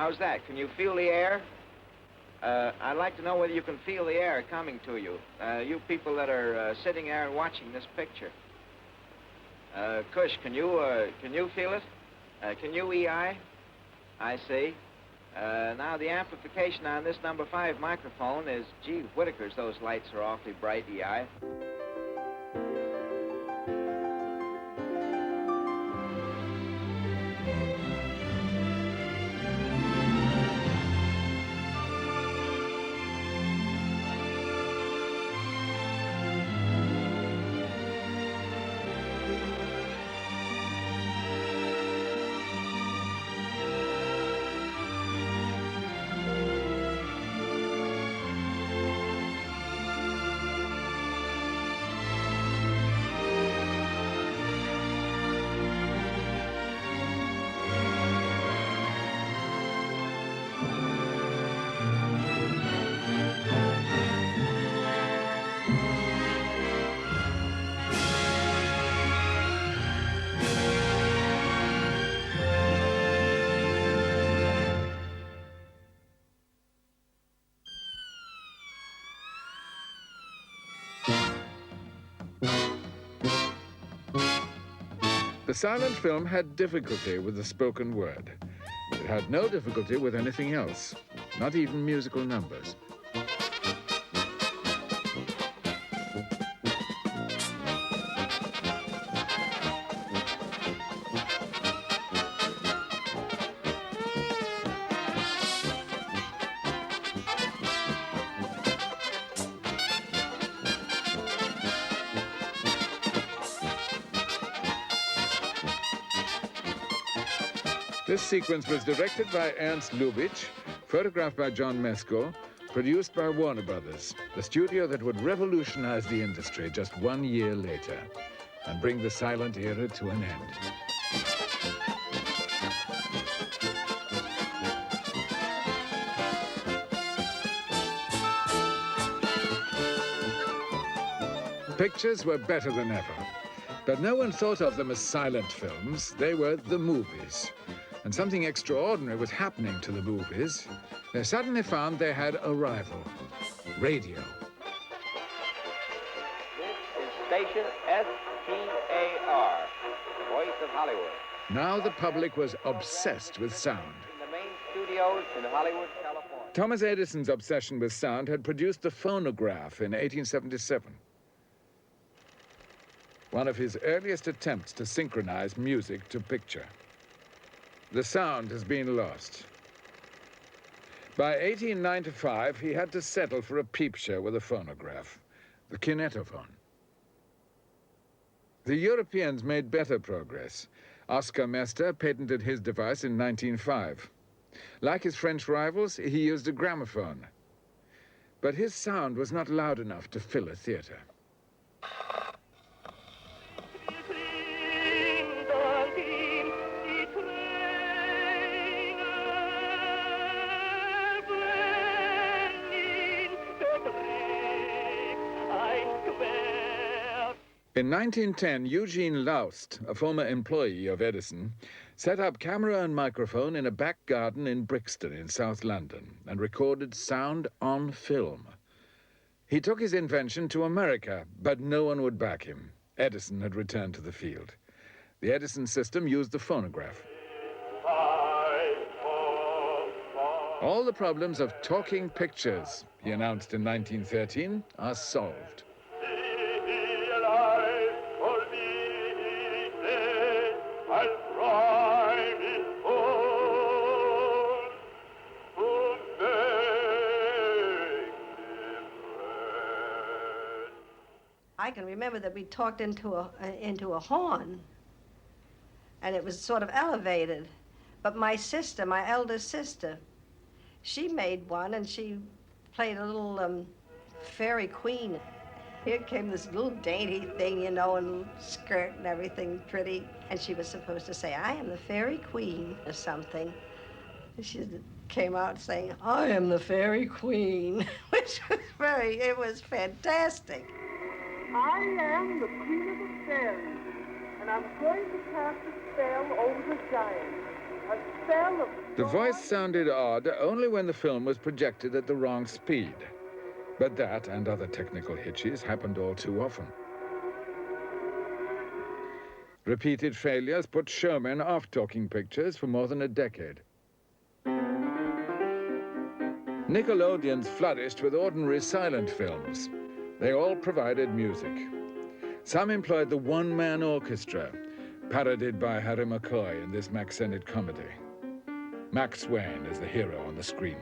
How's that? Can you feel the air? I'd like to know whether you can feel the air coming to you. You people that are sitting there and watching this picture. Cush, can you feel it? Can you EI? I see. Now the amplification on this number 5 microphone is, gee whittakers, those lights are awfully bright, EI. The silent film had difficulty with the spoken word. It had no difficulty with anything else, not even musical numbers. This sequence was directed by Ernst Lubitsch, photographed by John Mesko, produced by Warner Brothers, the studio that would revolutionize the industry just 1 year later and bring the silent era to an end. Pictures were better than ever, but no one thought of them as silent films. They were the movies. And something extraordinary was happening to the movies. They suddenly found they had a rival, radio. This is station SPAR, Voice of Hollywood. Now the public was obsessed with sound. In the main studios in Hollywood, California. Thomas Edison's obsession with sound had produced the phonograph in 1877. One of his earliest attempts to synchronize music to picture. The sound has been lost. By 1895, he had to settle for a peep show with a phonograph, the kinetophone. The Europeans made better progress. Oscar Mester patented his device in 1905. Like his French rivals, he used a gramophone. But his sound was not loud enough to fill a theater. In 1910, Eugene Laust, a former employee of Edison, set up camera and microphone in a back garden in Brixton in South London and recorded sound on film. He took his invention to America, but no one would back him. Edison had returned to the field. The Edison system used the phonograph. All the problems of talking pictures, he announced in 1913, are solved. I can remember that we talked into a horn, and it was sort of elevated. But my sister, my eldest sister, she made one, and she played a little fairy queen. Here came this little dainty thing, you know, and skirt and everything pretty. And she was supposed to say, "I am the fairy queen," or something. And she came out saying, "I am the fairy queen," which was it was fantastic. I am the queen of the fairies, and I'm going to cast a spell over the giants. a spell of The voice sounded odd only when the film was projected at the wrong speed. But that and other technical hitches happened all too often. Repeated failures put showmen off talking pictures for more than a decade. Nickelodeons flourished with ordinary silent films. They all provided music. Some employed the one-man orchestra, parodied by Harry McCoy in this Max Sennett comedy. Max Wayne is the hero on the screen.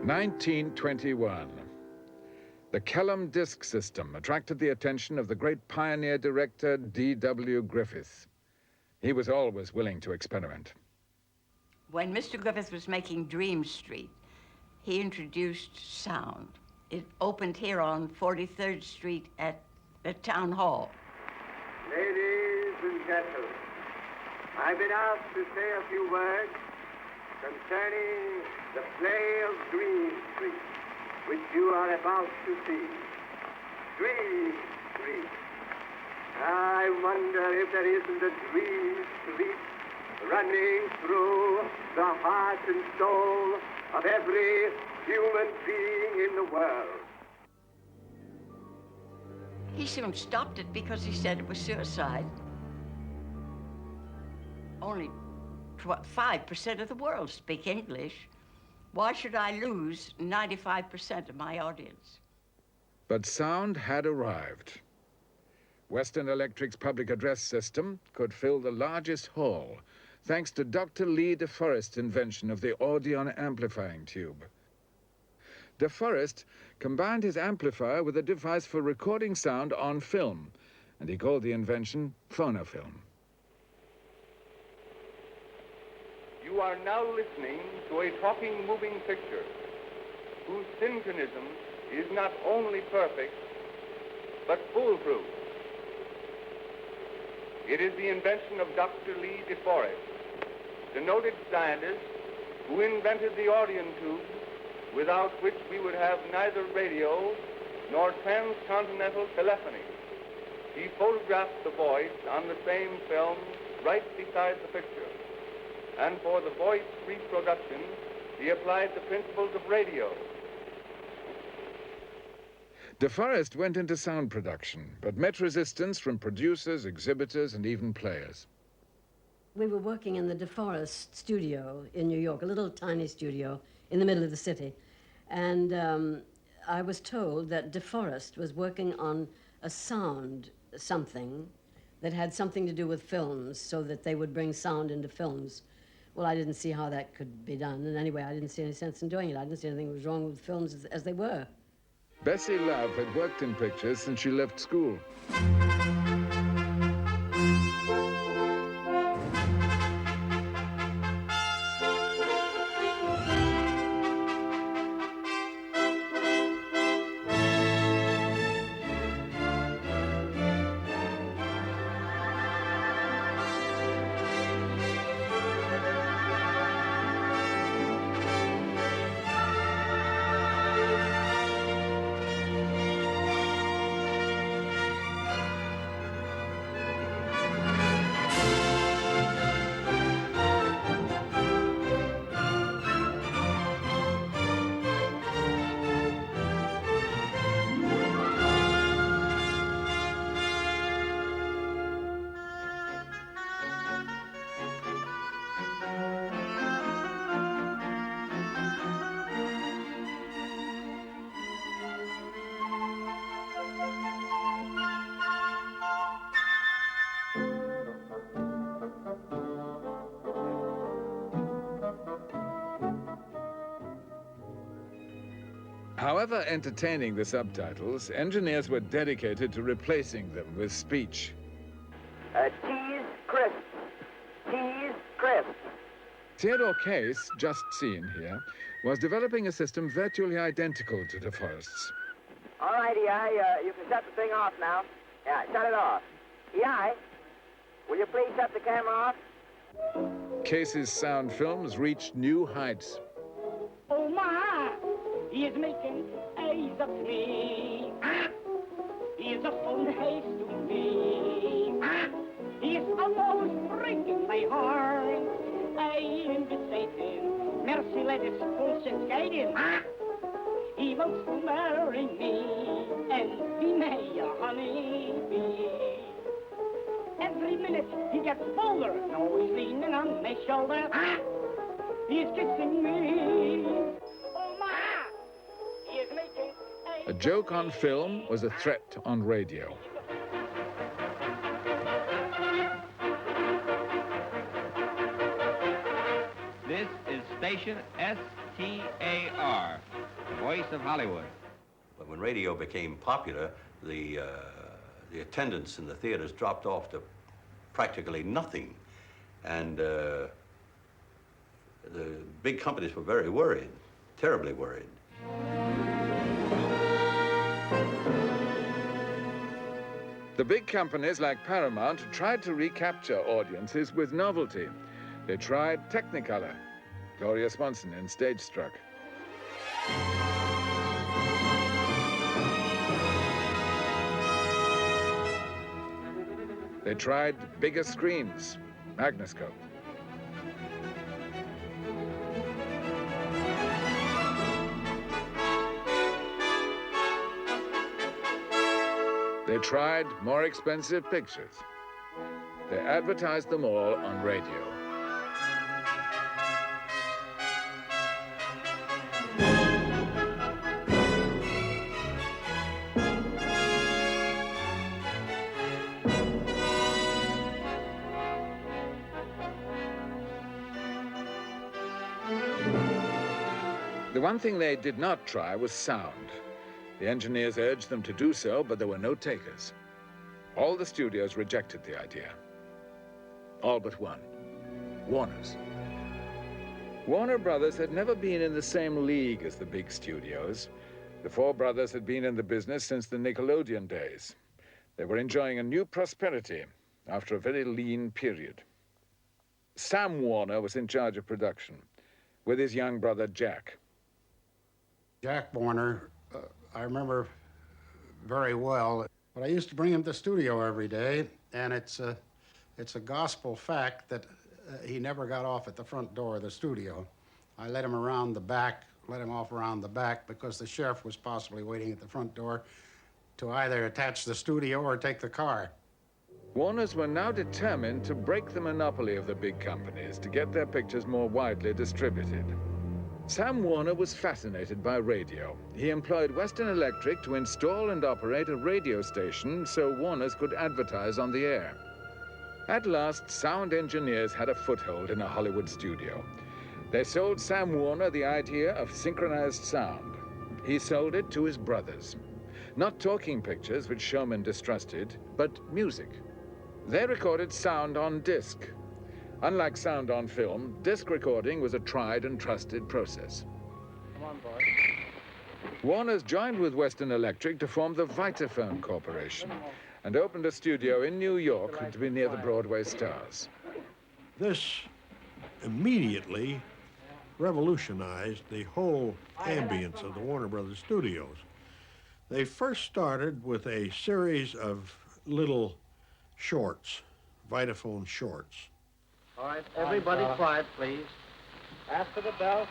(1921). The Kellum disc system attracted the attention of the great pioneer director D.W. Griffith. He was always willing to experiment. When Mr. Griffith was making Dream Street, he introduced sound. It opened here on 43rd Street at the Town Hall. Ladies and gentlemen, I've been asked to say a few words concerning the play of Dream Street, which you are about to see. Dream Street. I wonder if there isn't a dream street running through the heart and soul of every human being in the world. He soon stopped it because he said it was suicide. Only 5% of the world speak English. Why should I lose 95% of my audience? But sound had arrived. Western Electric's public address system could fill the largest hall, thanks to Dr. Lee DeForest's invention of the Audion amplifying tube. DeForest combined his amplifier with a device for recording sound on film, and he called the invention phonofilm. You are now listening to a talking moving picture whose synchronism is not only perfect, but foolproof. It is the invention of Dr. Lee DeForest, the noted scientist who invented the Audion tube, without which we would have neither radio nor transcontinental telephony. He photographed the voice on the same film right beside the picture. And for the voice reproduction, he applied the principles of radio. DeForest went into sound production, but met resistance from producers, exhibitors, and even players. We were working in the DeForest studio in New York, a little tiny studio in the middle of the city. And I was told that DeForest was working on a sound something that had something to do with films, so that they would bring sound into films. Well, I didn't see how that could be done. And anyway, I didn't see any sense in doing it. I didn't see anything was wrong with films as they were. Bessie Love had worked in pictures since she left school. However entertaining the subtitles, engineers were dedicated to replacing them with speech. Cheese crisps. Cheese crisps. Theodore Case, just seen here, was developing a system virtually identical to DeForest's. All right, EI, you can shut the thing off now. Yeah, shut it off. EI, will you please shut the camera off? Case's sound films reached new heights. Oh my, he is making eyes of me. He is a full haste to me. He is almost breaking my heart. I am Satan, mercy let his bullshit guide him. He wants to marry me and be my honeybee. Every minute he gets bolder. Now he's leaning on my shoulder. He's kissing me. Oh my! He is making A joke on film was a threat on radio. This is station STAR, the voice of Hollywood. But when radio became popular, the attendance in the theaters dropped off to practically nothing. And the big companies were very worried, terribly worried. The big companies like Paramount tried to recapture audiences with novelty. They tried Technicolor, Gloria Swanson in Stage Struck. They tried bigger screens, Magnascope. They tried more expensive pictures. They advertised them all on radio. The one thing they did not try was sound. The engineers urged them to do so, but there were no takers. All the studios rejected the idea. All but one, Warner's. Warner Brothers had never been in the same league as the big studios. The four brothers had been in the business since the Nickelodeon days. They were enjoying a new prosperity after a very lean period. Sam Warner was in charge of production, with his young brother Jack. Jack Warner, I remember very well, but I used to bring him to the studio every day, and it's a gospel fact that he never got off at the front door of the studio. I let him around the back, let him off around the back, because the sheriff was possibly waiting at the front door to either attach the studio or take the car. Warners were now determined to break the monopoly of the big companies to get their pictures more widely distributed. Sam Warner was fascinated by radio. He employed Western Electric to install and operate a radio station so Warners could advertise on the air. At last, sound engineers had a foothold in a Hollywood studio. They sold Sam Warner the idea of synchronized sound. He sold it to his brothers. Not talking pictures, which showmen distrusted, but music. They recorded sound on disc. Unlike sound on film, disc recording was a tried and trusted process. Come on, boy. Warner's joined with Western Electric to form the Vitaphone Corporation and opened a studio in New York to be near the Broadway stars. This immediately revolutionized the whole ambience of the Warner Brothers studios. They first started with a series of little shorts, Vitaphone shorts. All right, everybody quiet, please. After the bell.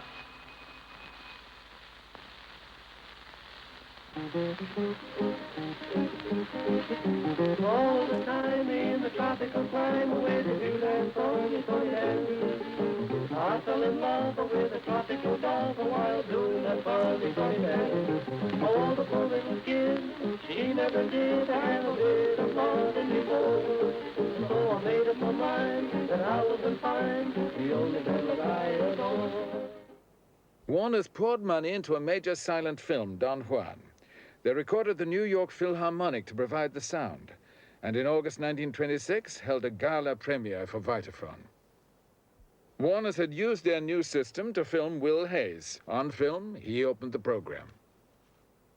All the time in the tropical climb, away to do that song, I fell in love with a tropical dove while doing that fuzzy funny dance. Oh, the poor little kid, she never did have a bit of loving before. So I made up my mind that I wasn't fine, the only girl that I adore. Warner's poured money into a major silent film, Don Juan. They recorded the New York Philharmonic to provide the sound, and in August 1926 held a gala premiere for Vitaphone. Warner's had used their new system to film Will Hayes. On film, he opened the program.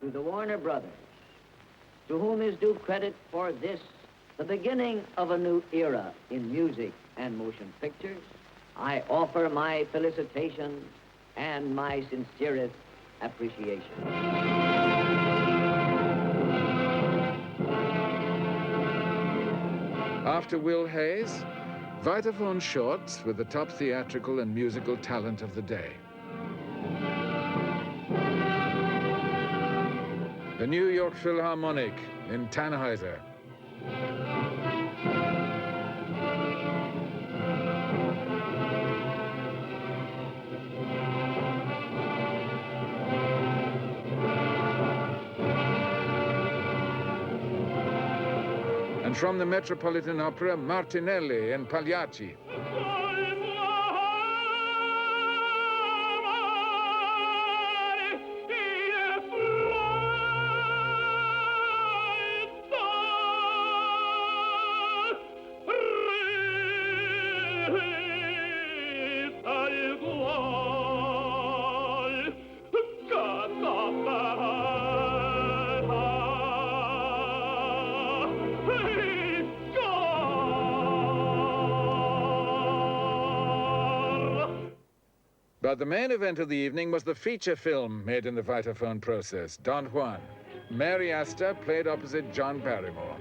To the Warner Brothers, to whom is due credit for this, the beginning of a new era in music and motion pictures, I offer my felicitations and my sincerest appreciation. After Will Hayes, Vitaphone shorts with the top theatrical and musical talent of the day. The New York Philharmonic in Tannhäuser. And from the Metropolitan Opera, Martinelli and Pagliacci. But the main event of the evening was the feature film made in the Vitaphone process, Don Juan. Mary Astor played opposite John Barrymore.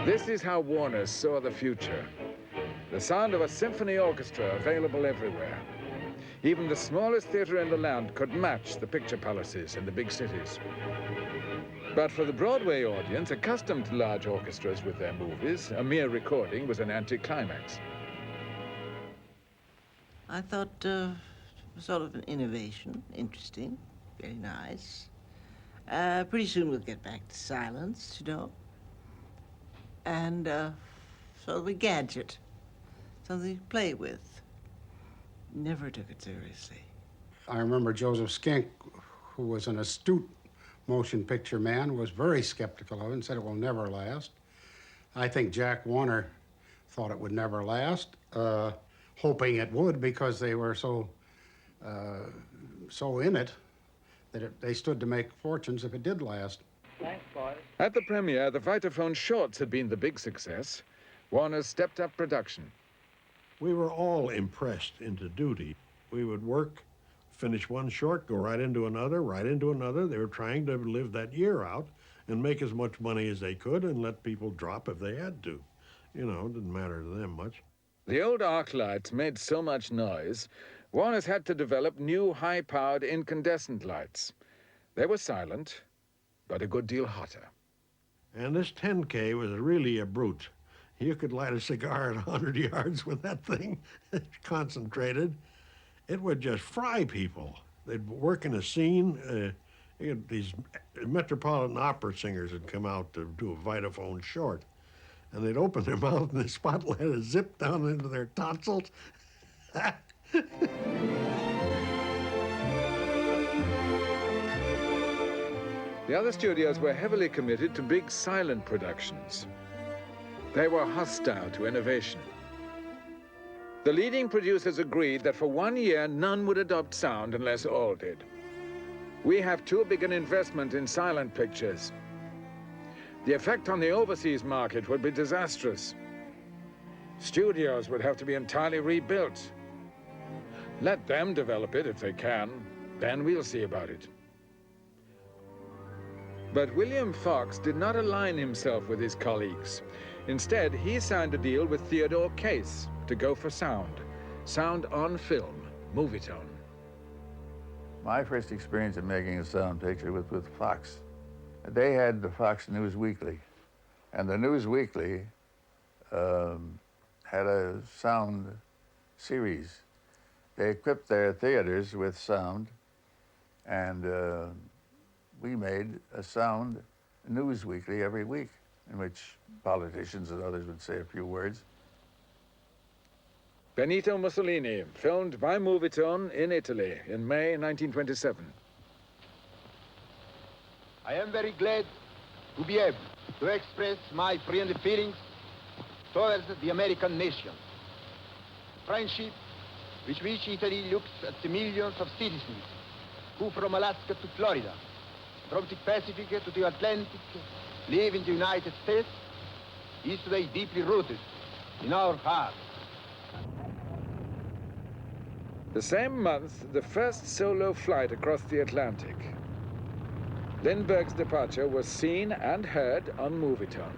This is how Warner saw the future. The sound of a symphony orchestra available everywhere. Even the smallest theater in the land could match the picture palaces in the big cities. But for the Broadway audience, accustomed to large orchestras with their movies, a mere recording was an anticlimax. I thought sort of an innovation, interesting, very nice. Pretty soon we'll get back to silence, you know. And sort of a gadget, something to play with. Never took it seriously. I remember Joseph Skink, who was an astute motion picture man, was very skeptical of it and said it will never last. I think Jack Warner thought it would never last, hoping it would because they were so in it that they stood to make fortunes if it did last. Thanks, boys. At the premiere, the Vitaphone shorts had been the big success. Warner stepped up production. We were all impressed into duty. We would work, finish one short, go right into another, right into another. They were trying to live that year out and make as much money as they could and let people drop if they had to. You know, it didn't matter to them much. The old arc lights made so much noise, Warner's had to develop new high-powered incandescent lights. They were silent, but a good deal hotter. And this 10K was really a brute. You could light a cigar at 100 yards with that thing concentrated. It would just fry people. They'd work in a scene. These Metropolitan Opera singers would come out to do a Vitaphone short. And they'd open their mouth and the spotlight would zip down into their tonsils. The other studios were heavily committed to big silent productions. They were hostile to innovation. The leading producers agreed that for 1 year, none would adopt sound unless all did. We have too big an investment in silent pictures. The effect on the overseas market would be disastrous. Studios would have to be entirely rebuilt. Let them develop it if they can, then we'll see about it. But William Fox did not align himself with his colleagues. Instead, he signed a deal with Theodore Case to go for sound. Sound on film, Movietone. My first experience of making a sound picture was with Fox. They had the Fox News Weekly, and the News Weekly had a sound series. They equipped their theaters with sound, and we made a sound news weekly every week, in which politicians and others would say a few words. Benito Mussolini, filmed by Movietone in Italy in May 1927. I am very glad to be able to express my friendly feelings towards the American nation. Friendship with which Italy looks at the millions of citizens who from Alaska to Florida, from the Pacific to the Atlantic, live in the United States, is today deeply rooted in our hearts. The same month, the first solo flight across the Atlantic. Lindbergh's departure was seen and heard on Movietone.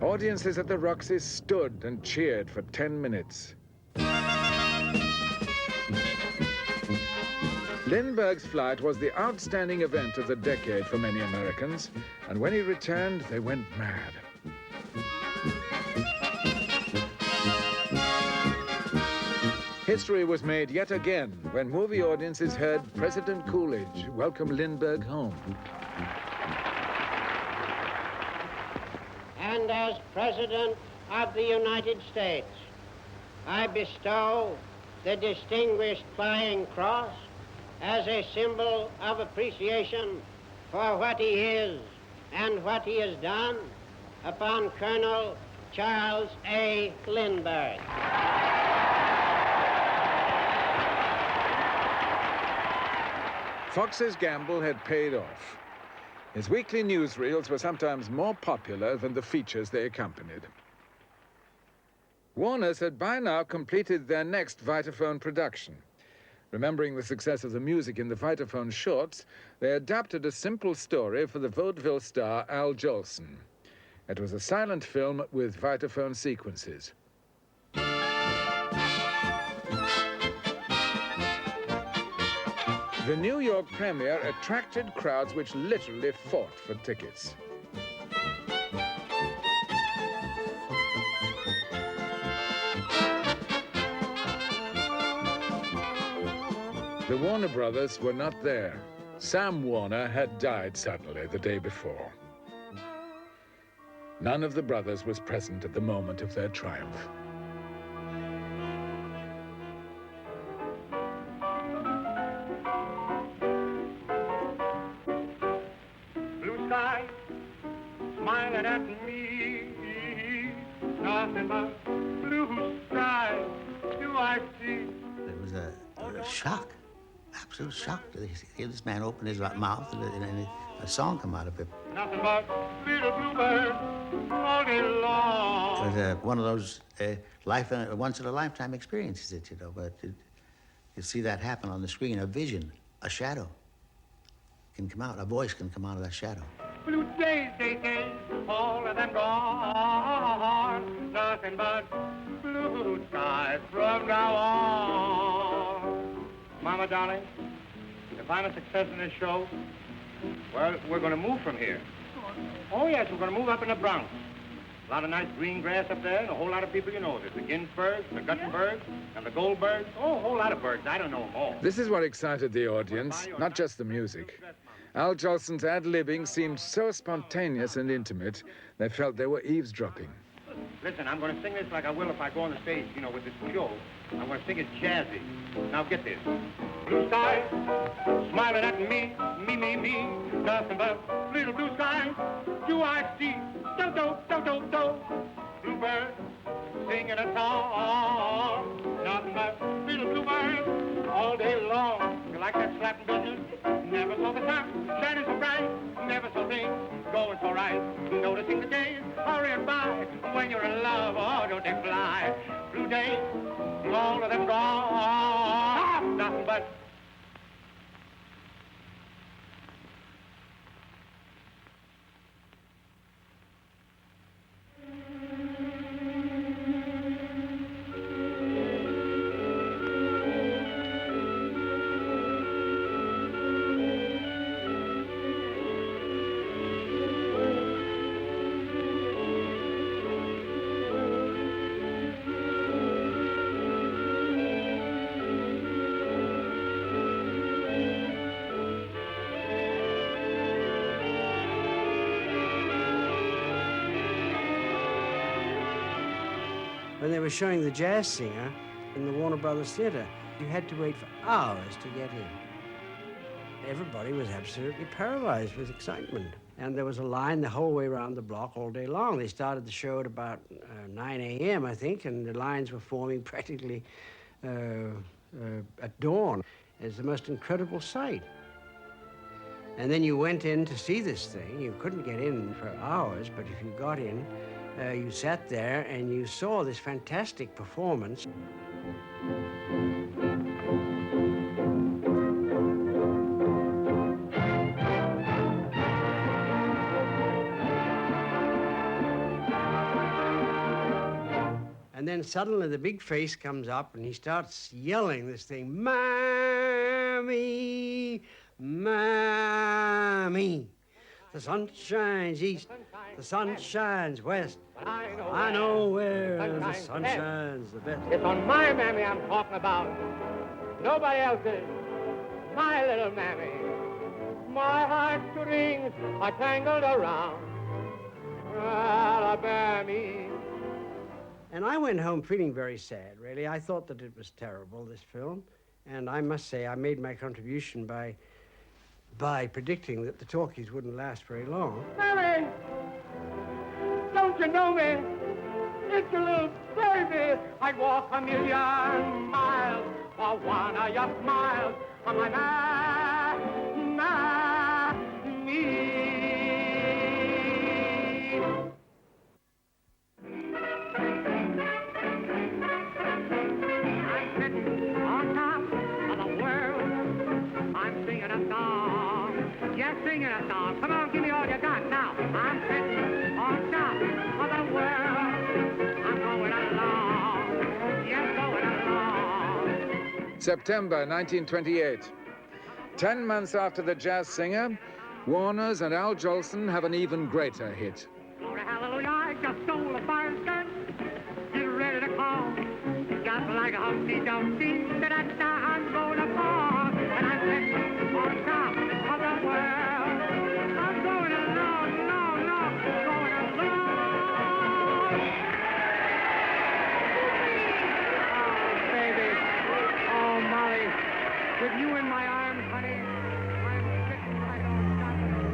Audiences at the Roxy stood and cheered for 10 minutes. Lindbergh's flight was the outstanding event of the decade for many Americans, and when he returned, they went mad. History was made yet again when movie audiences heard President Coolidge welcome Lindbergh home. And as President of the United States, I bestow the Distinguished Flying Cross as a symbol of appreciation for what he is and what he has done upon Colonel Charles A. Lindbergh. Fox's gamble had paid off. His weekly newsreels were sometimes more popular than the features they accompanied. Warner's had by now completed their next Vitaphone production. Remembering the success of the music in the Vitaphone shorts, they adapted a simple story for the vaudeville star Al Jolson. It was a silent film with Vitaphone sequences. The New York premiere attracted crowds which literally fought for tickets. The Warner brothers were not there. Sam Warner had died suddenly the day before. None of the brothers was present at the moment of their triumph. Blue sky, smiling at me, nothing but blue sky do I see. It was a shock, absolute shock to hear this man open his mouth and a song come out of it. Nothing but little bluebird all day long. It was one of those once-in-a-lifetime experiences, but you see that happen on the screen, a vision, a shadow can come out, a voice can come out of that shadow. Blue days, all of them gone. Nothing but blue skies from now on. Mama, darling, if I'm a success in this show, well, we're going to move from here. Oh, yes, we're going to move up in the Bronx. A lot of nice green grass up there, and a whole lot of people you know. There's the Ginsbergs, the Guttenbergs, and the Goldbergs. Oh, a whole lot of birds. I don't know them all. This is what excited the audience, not just the music. Al Jolson's ad-libbing seemed so spontaneous and intimate, they felt they were eavesdropping. Listen, I'm going to sing this like I will if I go on the stage, with this show. I'm going to sing it jazzy. Now get this. Blue sky, smiling at me, me. Nothing but little blue sky. Do I see? Do. Bluebird singing a song. Nothing but little bluebird all day long. You like that slapping business? Never saw the sun shining so bright. Never saw things going so right. Noticing the days hurrying by. When you're in love, oh, don't they fly? Blue days, all of them gone. Nothing but when they were showing The Jazz Singer in the Warner Brothers Theater, you had to wait for hours to get in. Everybody was absolutely paralyzed with excitement. And there was a line the whole way around the block all day long. They started the show at about 9 a.m., I think, and the lines were forming practically at dawn. It's the most incredible sight. And then you went in to see this thing. You couldn't get in for hours, but if you got in, you sat there and you saw this fantastic performance. And then suddenly the big face comes up and he starts yelling this thing, "Mammy, Mammy. The sun shines east, the sun shines west. I know where the sun shines the best." It's on my mammy I'm talking about. Nobody else's. My little mammy. My heartstrings are tangled around Alabama. And I went home feeling very sad, really. I thought that it was terrible, this film. And I must say I made my contribution by predicting that the talkies wouldn't last very long. Mammy! Don't you know me? It's a little baby. I'd walk a million miles for one of your smiles. For my mammy. I'm sitting on top of the world. I'm singing a song. Yes, singing a song. Come on, give me all you got now. I'm sitting on top of the world. I'm going along. Yes, going along. September 1928. 10 months after The Jazz Singer, Warner's and Al Jolson have an even greater hit. Glory, hallelujah, I just stole a fire skirt. Get ready to call. Just like a Humpty Dumpty, da-da-da, I'm going to fall. And I'm sitting on top of the world. I'm going along, long, long, going along. Oh, baby. Oh, Molly. With you in my arms, honey, I'm sitting right on top of the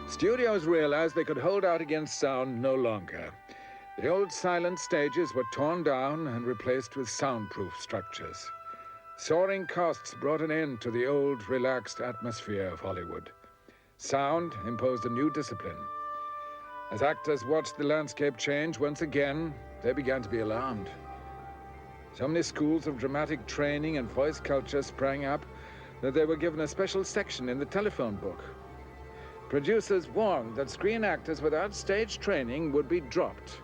world. Studios realized they could hold out against sound no longer. The old silent stages were torn down and replaced with soundproof structures. Soaring costs brought an end to the old, relaxed atmosphere of Hollywood. Sound imposed a new discipline. As actors watched the landscape change once again, they began to be alarmed. So many schools of dramatic training and voice culture sprang up that they were given a special section in the telephone book. Producers warned that screen actors without stage training would be dropped.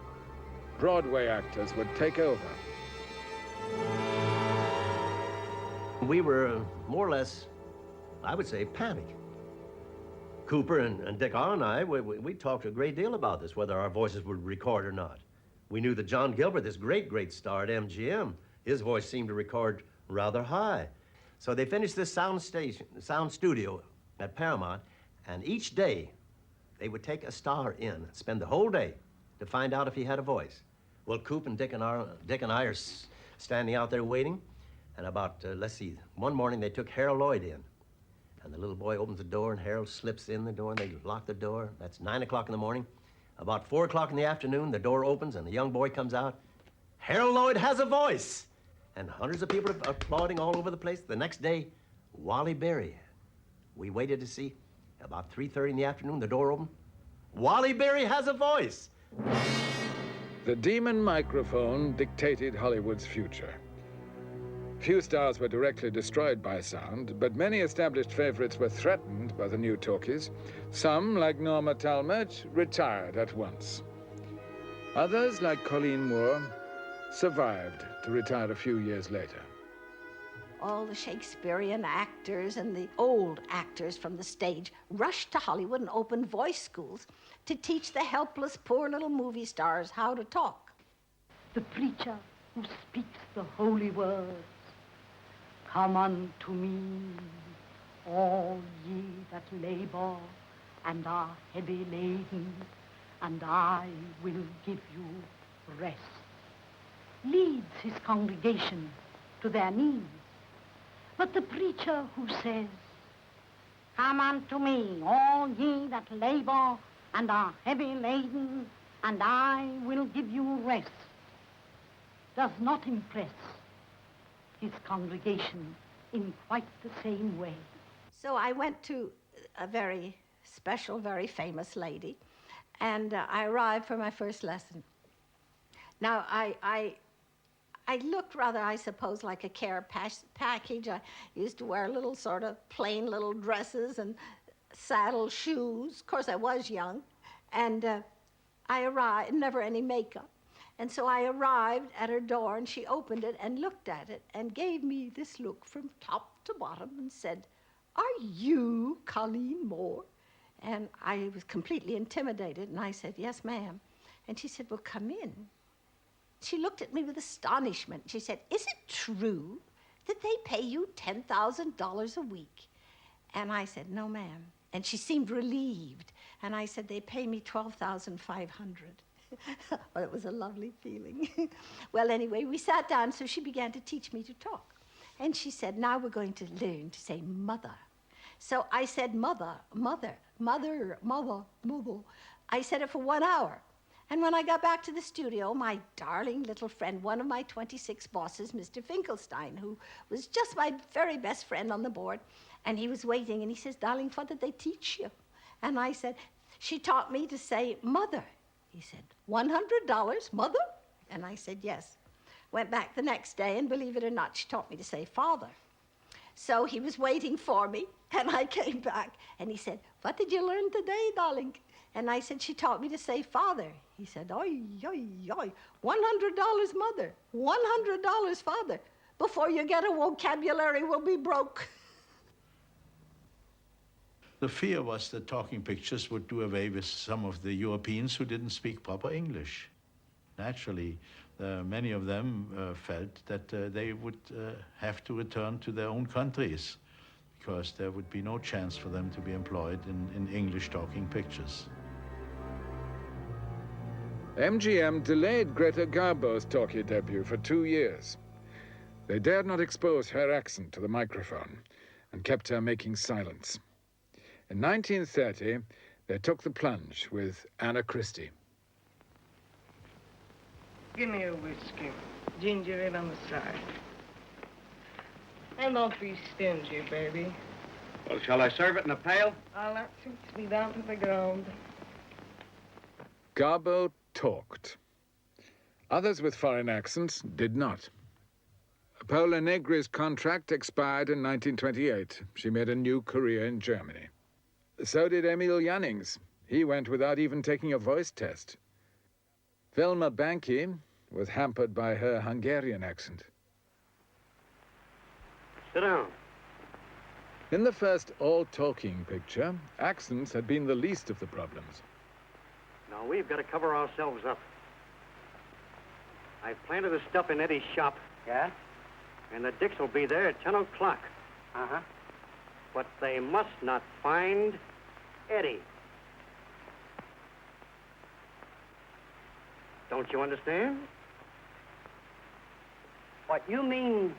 Broadway actors would take over. We were more or less, I would say, panicked. Cooper and Dick Arnold and I, we talked a great deal about this, whether our voices would record or not. We knew that John Gilbert, this great, great star at MGM, his voice seemed to record rather high. So they finished this sound studio at Paramount, and each day they would take a star in, spend the whole day to find out if he had a voice. Well, Coop and Dick and I are standing out there waiting, and about, let's see, one morning they took Harold Lloyd in. And the little boy opens the door, and Harold slips in the door, and they lock the door. That's 9 o'clock in the morning. About 4 o'clock in the afternoon, the door opens, and the young boy comes out. Harold Lloyd has a voice! And hundreds of people are applauding all over the place. The next day, Wally Berry. We waited to see About 3:30 in the afternoon, the door opened. Wally Berry has a voice. The demon microphone dictated Hollywood's future. Few stars were directly destroyed by sound, but many established favorites were threatened by the new talkies. Some, like Norma Talmadge, retired at once. Others, like Colleen Moore, survived to retire a few years later. All the Shakespearean actors and the old actors from the stage rushed to Hollywood and opened voice schools to teach the helpless, poor little movie stars how to talk. The preacher who speaks the holy words, "Come unto me, all ye that labor and are heavy laden, and I will give you rest," leads his congregation to their knees. But the preacher who says, "Come unto me, all ye that labor and are heavy laden, and I will give you rest," does not impress his congregation in quite the same way. So I went to a very special, very famous lady, and I arrived for my first lesson. Now, I looked rather, I suppose, like a care package. I used to wear little sort of plain little dresses and saddle shoes. Of course, I was young. And I arrived, never any makeup. And so I arrived at her door, and she opened it and looked at it and gave me this look from top to bottom and said, "Are you Colleen Moore?" And I was completely intimidated, and I said, "Yes, ma'am." And she said, "Well, come in." She looked at me with astonishment. She said, "Is it true that they pay you $10,000 a week?" And I said, "No, ma'am." And she seemed relieved. And I said, "They pay me $12,500. Well, it was a lovely feeling. Well, anyway, we sat down, so she began to teach me to talk. And she said, "Now we're going to learn to say mother." So I said, "Mother, mother, mother, mother, mother." I said it for 1 hour. And when I got back to the studio, my darling little friend, one of my 26 bosses, Mr. Finkelstein, who was just my very best friend on the board, and he was waiting, and he says, "Darling, what did they teach you?" And I said, "She taught me to say mother." He said, $100, mother? And I said, "Yes." Went back the next day, and believe it or not, she taught me to say father. So he was waiting for me, and I came back, and he said, "What did you learn today, darling?" And I said, "She taught me to say father." He said, "Oi, oi, oi, $100 mother, $100 father. Before you get a vocabulary, we'll be broke." The fear was that talking pictures would do away with some of the Europeans who didn't speak proper English. Naturally, many of them felt that they would have to return to their own countries because there would be no chance for them to be employed in English-talking pictures. MGM delayed Greta Garbo's talkie debut for 2 years. They dared not expose her accent to the microphone and kept her making silence. In 1930, they took the plunge with Anna Christie. Give me a whiskey. Ginger ale on the side. And don't be stingy, baby. Well, shall I serve it in a pail? All that suits me down to the ground. Garbo talked. Others with foreign accents did not. Paola Negri's contract expired in 1928. She made a new career in Germany. So did Emil Jannings. He went without even taking a voice test. Velma Banky was hampered by her Hungarian accent. Sit down. In the first all-talking picture, accents had been the least of the problems. Now, we've got to cover ourselves up. I've planted the stuff in Eddie's shop. Yeah? And the Dicks will be there at 10 o'clock. Uh-huh. But they must not find Eddie. Don't you understand? What you mean?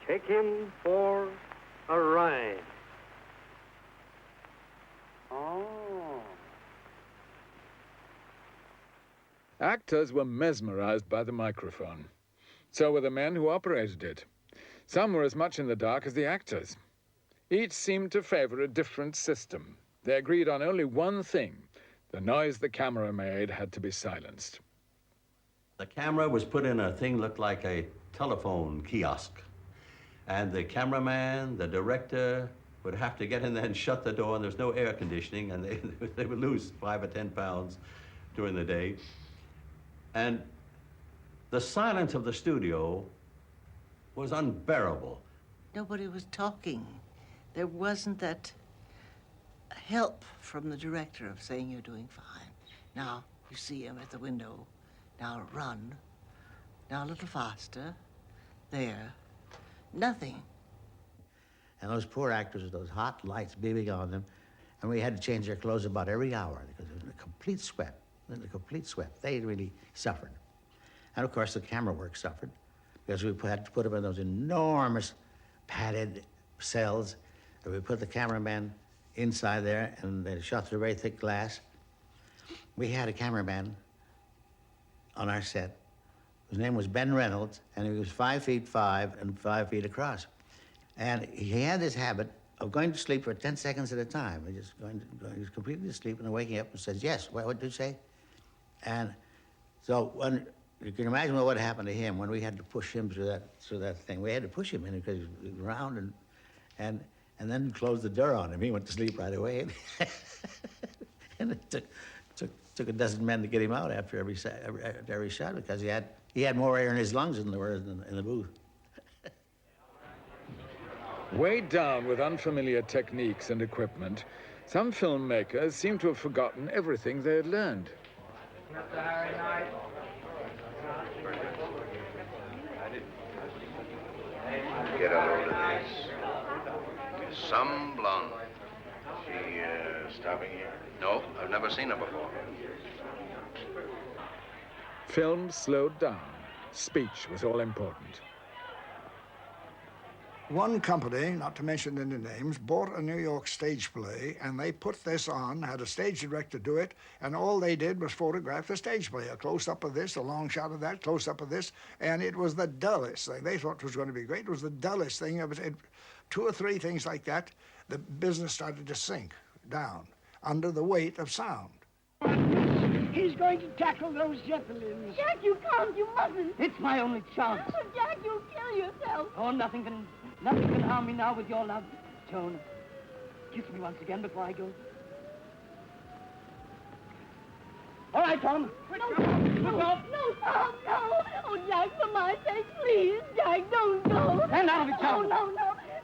Take him for a ride. Oh. Actors were mesmerized by the microphone. So were the men who operated it. Some were as much in the dark as the actors. Each seemed to favor a different system. They agreed on only one thing: the noise the camera made had to be silenced. The camera was put in a thing looked like a telephone kiosk. And the cameraman, the director, would have to get in there and shut the door, and there's no air conditioning, and they would lose 5 or 10 pounds during the day. And the silence of the studio was unbearable. Nobody was talking. There wasn't that help from the director of saying you're doing fine. Now you see him at the window. Now run. Now a little faster. There. Nothing. And those poor actors with those hot lights beaming on them, and we had to change their clothes about every hour because it was a complete sweat. A complete sweat. They really suffered. And of course the camera work suffered because we had to put them in those enormous padded cells. And we put the cameraman inside there, and they shot through very thick glass. We had a cameraman on our set. His name was Ben Reynolds, and he was 5'5" and 5 feet across. And he had this habit of going to sleep for 10 seconds at a time. He was completely asleep and then waking up and says, "Yes, what did you say?" And so when you can imagine what happened to him when we had to push him through that thing. We had to push him in because he was round and then close the door on him. He went to sleep right away. And it took a dozen men to get him out after every shot because he had more air in his lungs than there were in the booth. Weighed down with unfamiliar techniques and equipment, some filmmakers seem to have forgotten everything they had learned. Get a load of this. Some blonde. She stopping here? No, I've never seen her before. Film slowed down. Speech was all important. One company, not to mention any names, bought a New York stage play, and they put this on, had a stage director do it, and all they did was photograph the stage play, a close-up of this, a long shot of that, close-up of this, and it was the dullest thing. They thought it was going to be great. It was the dullest thing. Two or three things like that, the business started to sink down under the weight of sound. He's going to tackle those Zeppelins. Jack, you can't. You mustn't. It's my only chance. Oh, Jack, you'll kill yourself. Oh, nothing can harm me now with your love. Joan, kiss me once again before I go. All right, Tom. No, Tom, no. Oh, Jack, for my sake, please. Jack, don't go. Stand out of it, Charles. No.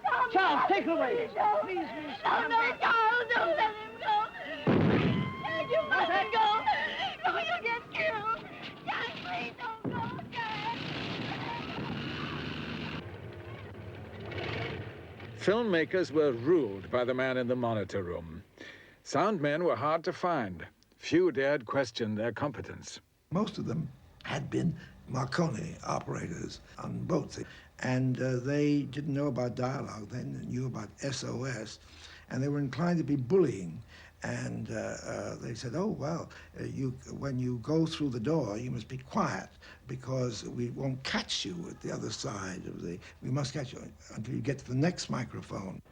Tom, Charles, take her away. Please, miss. No, Charles, don't let him go. Jack, you mustn't go. No, you'll get killed. Jack, please don't go, Jack. Filmmakers were ruled by the man in the monitor room. Sound men were hard to find. Few dared question their competence. Most of them had been Marconi operators on boats, and they didn't know about dialogue then, they knew about SOS, and they were inclined to be bullying. And they said, "Oh, well, when you go through the door, you must be quiet because we won't catch you at the other side of we must catch you until you get to the next microphone."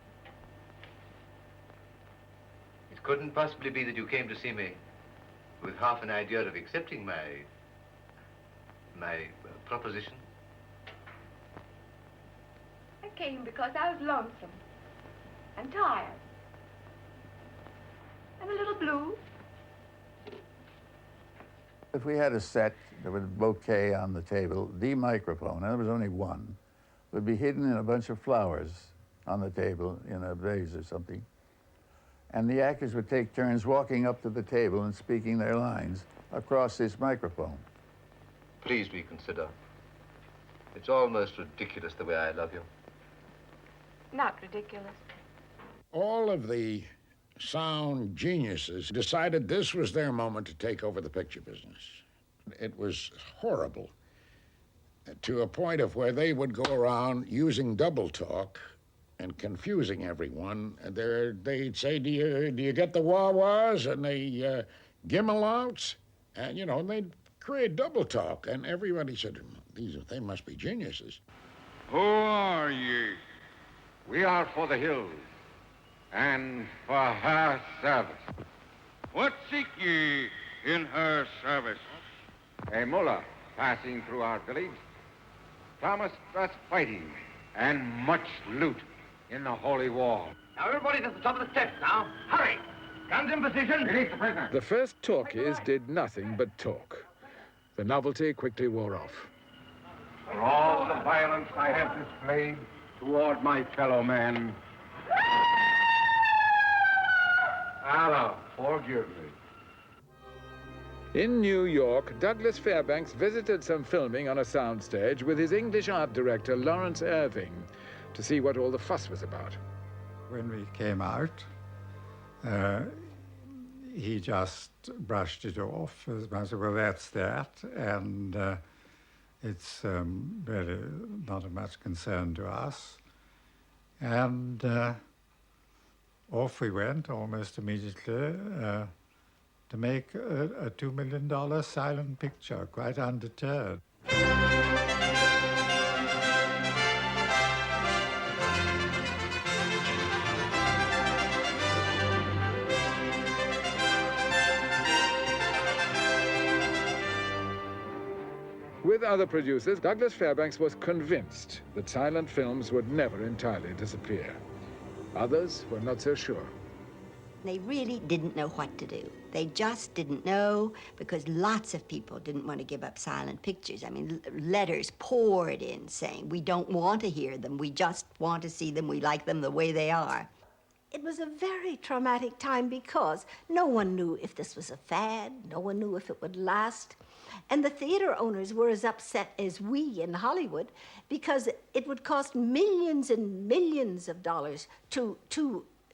It couldn't possibly be that you came to see me with half an idea of accepting my proposition. I came because I was lonesome and tired and a little blue. If we had a set, there was a bouquet on the table, the microphone, and there was only one, would be hidden in a bunch of flowers on the table in a vase or something. And the actors would take turns walking up to the table and speaking their lines across this microphone. Please reconsider. It's almost ridiculous the way I love you. Not ridiculous. All of the sound geniuses decided this was their moment to take over the picture business. It was horrible, to a point of where they would go around using double talk and confusing everyone. They'd say, do you get the wah-wahs and the gimel-outs? And, you know, they'd create double talk. And everybody said, they must be geniuses. Who are ye? We are for the hills. and for her service. What seek ye in her service? A mullah passing through our village promised us fighting and much loot in the holy wall. Now, everybody's at the top of the steps now. Hurry! Guns in position. Release the prisoner. The first talkies did nothing but talk. The novelty quickly wore off. For all the violence I have displayed toward my fellow man, Allah, forgive me. In New York, Douglas Fairbanks visited some filming on a soundstage with his English art director, Lawrence Irving, to see what all the fuss was about. When we came out, he just brushed it off as much, well, that's that, and it's really not of much concern to us. And off we went almost immediately to make a $2 million silent picture, quite undeterred. With other producers, Douglas Fairbanks was convinced that silent films would never entirely disappear. Others were not so sure. They really didn't know what to do. They just didn't know, because lots of people didn't want to give up silent pictures. I mean, letters poured in saying, we don't want to hear them, we just want to see them, we like them the way they are. It was a very traumatic time because no one knew if this was a fad, no one knew if it would last. And the theater owners were as upset as we in Hollywood because it would cost millions and millions of dollars to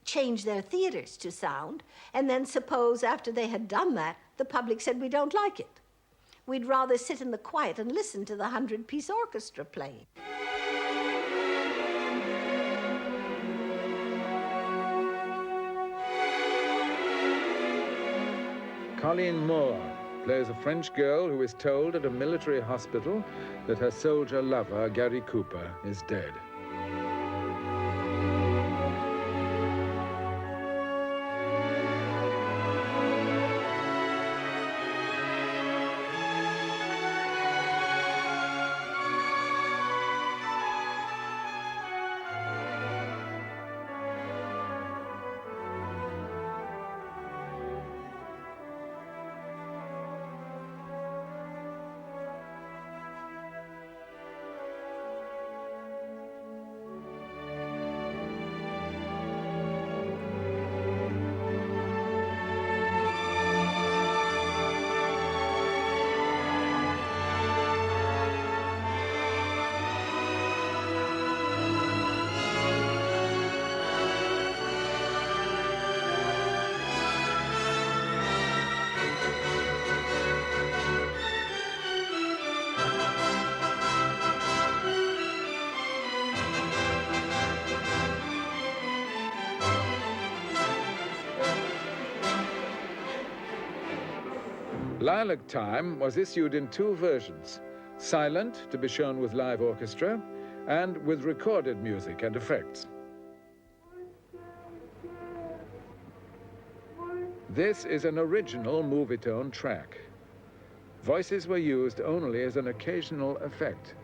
change their theaters to sound. And then suppose after they had done that, the public said, we don't like it. We'd rather sit in the quiet and listen to the 100-piece orchestra playing. Colleen Moore plays a French girl who is told at a military hospital that her soldier lover, Gary Cooper, is dead. Lilac Time was issued in two versions, silent to be shown with live orchestra and with recorded music and effects. This is an original movie-tone track. Voices were used only as an occasional effect.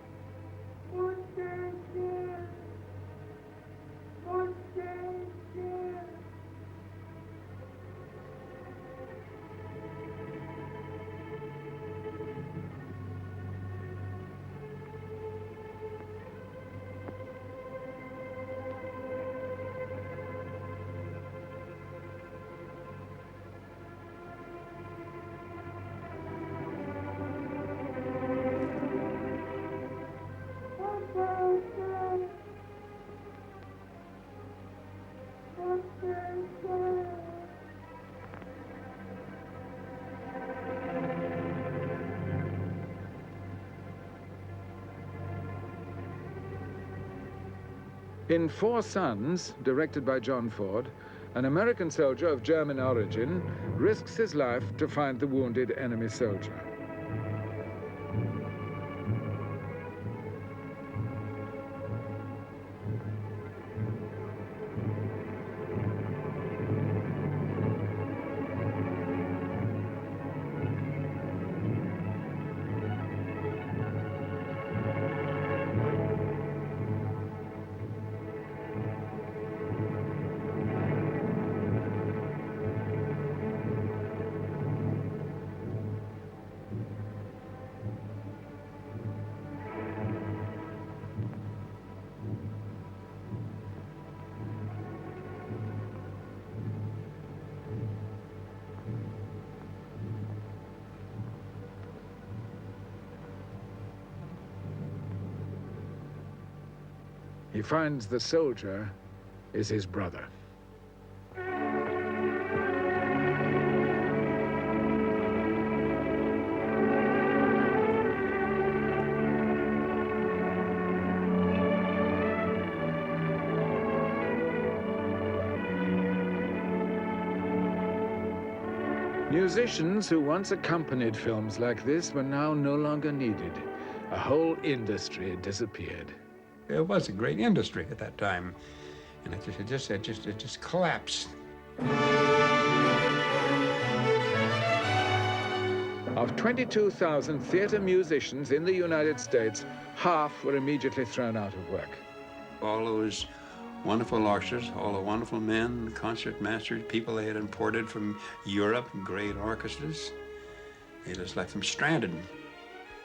In Four Sons, directed by John Ford, an American soldier of German origin risks his life to find the wounded enemy soldier. he finds the soldier is his brother. Musicians who once accompanied films like this were now no longer needed. A whole industry had disappeared. It was a great industry at that time, and it just collapsed. Of 22,000 theater musicians in the United States, half were immediately thrown out of work. All those wonderful orchestras, all the wonderful men, concert masters, people they had imported from Europe, great orchestras, they just left them stranded.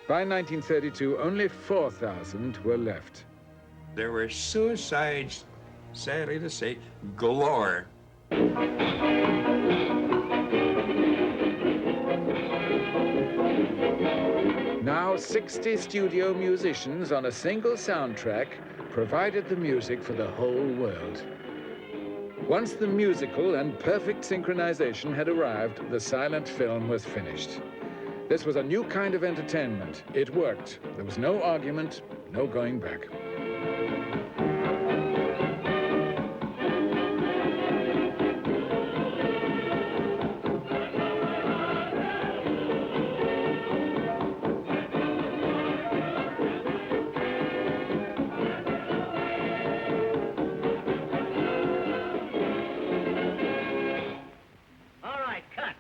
By 1932, only 4,000 were left. There were suicides, sadly to say, galore. Now 60 studio musicians on a single soundtrack provided the music for the whole world. Once the musical and perfect synchronization had arrived, the silent film was finished. This was a new kind of entertainment. It worked. There was no argument, no going back. All right, cut.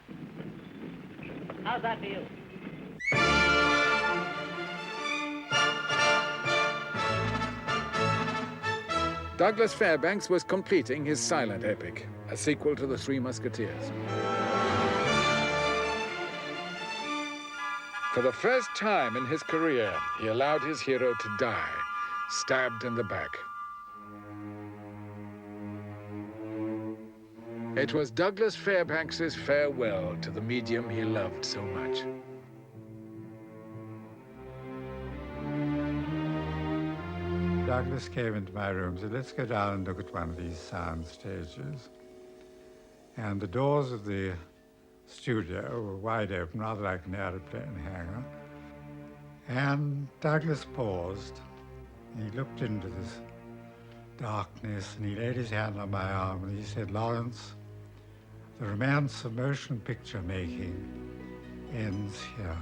How's that for you? Douglas Fairbanks was completing his silent epic, a sequel to The Three Musketeers. For the first time in his career, he allowed his hero to die, stabbed in the back. It was Douglas Fairbanks's farewell to the medium he loved so much. Douglas came into my room and said, let's go down and look at one of these sound stages. And the doors of the studio were wide open, rather like an airplane hangar. And Douglas paused, and he looked into this darkness, and he laid his hand on my arm, and he said, Lawrence, the romance of motion picture making ends here.